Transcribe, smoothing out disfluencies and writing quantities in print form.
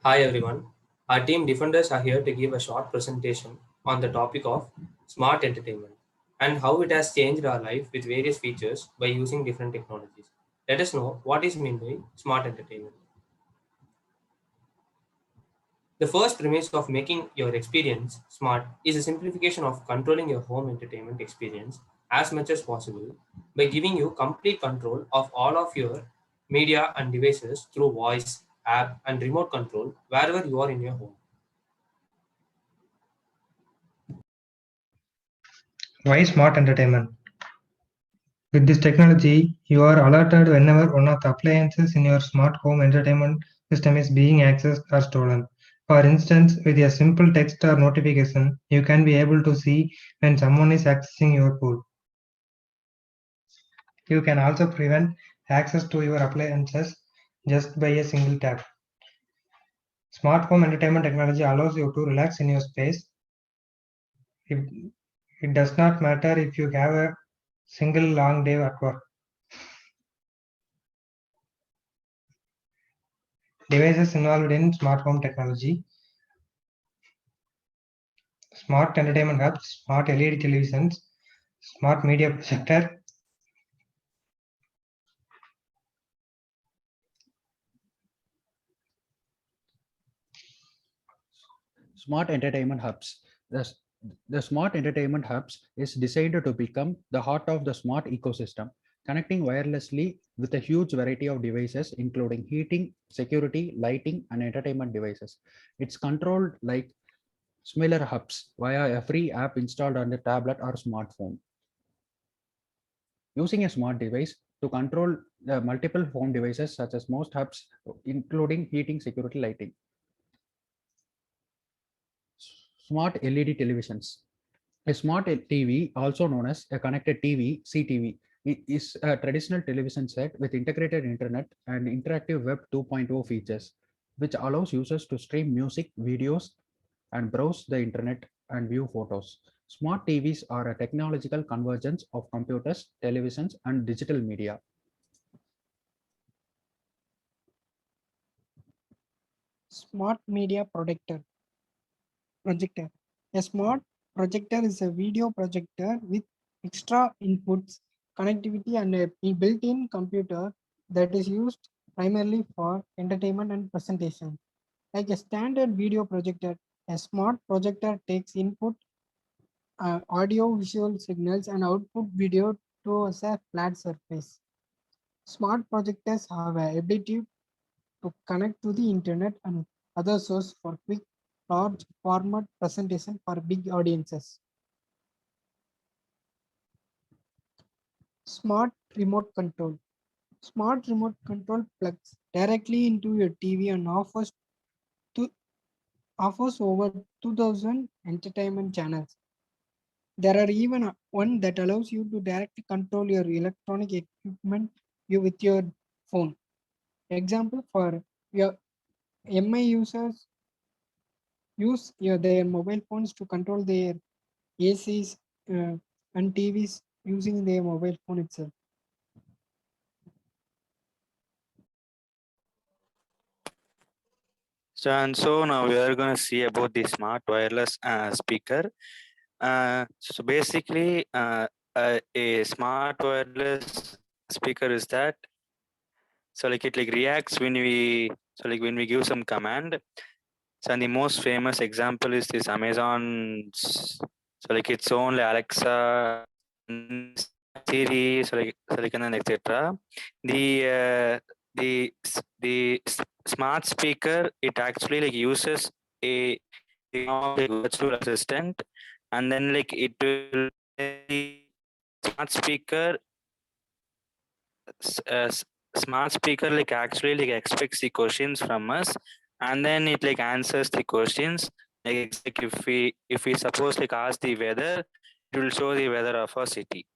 Hi everyone. Our team defenders are here to give a short presentation on the topic of smart entertainment and how it has changed our life with various features by using different technologies. Let us know what is meant by smart entertainment. The first premise of making your experience smart is a simplification of controlling your home entertainment experience as much as possible by giving you complete control of all of your media and devices through voice, app, and remote control wherever you are in your home. Why smart entertainment? With this technology, you are alerted whenever one of the appliances in your smart home entertainment system is being accessed or stolen. For instance, with a simple text or notification, you can be able to see when someone is accessing your pool. You can also prevent access to your appliances just by a single tap. Smart home entertainment technology allows you to relax in your space. It, it does not matter if you have a single long day at work. Devices involved in smart home technology: smart entertainment hubs, smart LED televisions, smart media projector, Smart entertainment hubs. The smart entertainment hubs is designed to become the heart of the smart ecosystem, connecting wirelessly with a huge variety of devices, including heating, security, lighting, and entertainment devices. It's controlled like similar hubs via a free app installed on the tablet or smartphone. Using a smart device to control the multiple home devices, such as most hubs, including heating, security, lighting. Smart LED televisions. A smart TV, also known as a connected TV, CTV, is a traditional television set with integrated internet and interactive Web 2.0 features, which allows users to stream music, videos, and browse the internet and view photos. Smart TVs are a technological convergence of computers, televisions, and digital media. Smart media projector. A smart projector is a video projector with extra inputs, connectivity, and a built-in computer that is used primarily for entertainment and presentation. Like a standard video projector, a smart projector takes input audio visual signals and output video to a flat surface. Smart projectors have the ability to connect to the internet and other sources for quick, large format presentation for big audiences. Smart remote control. Smart remote control plugs directly into your TV and offers over 2000 entertainment channels. There are even one that allows you to directly control your electronic equipment with your phone. Example, for your MI users their mobile phones to control their ACs and TVs using their mobile phone itself. So now we are going to see about the smart wireless speaker. So basically, a smart wireless speaker is that. So like it like reacts when we give some command. So and the most famous example is this Amazon's. So like its own like Alexa, Siri, and then etc. The smart speaker, it actually like uses a virtual assistant, and then like it will the smart speaker smart speaker like actually like expects the questions from us, and then it like answers the questions. Like if we suppose like ask the weather, it will show the weather of our city.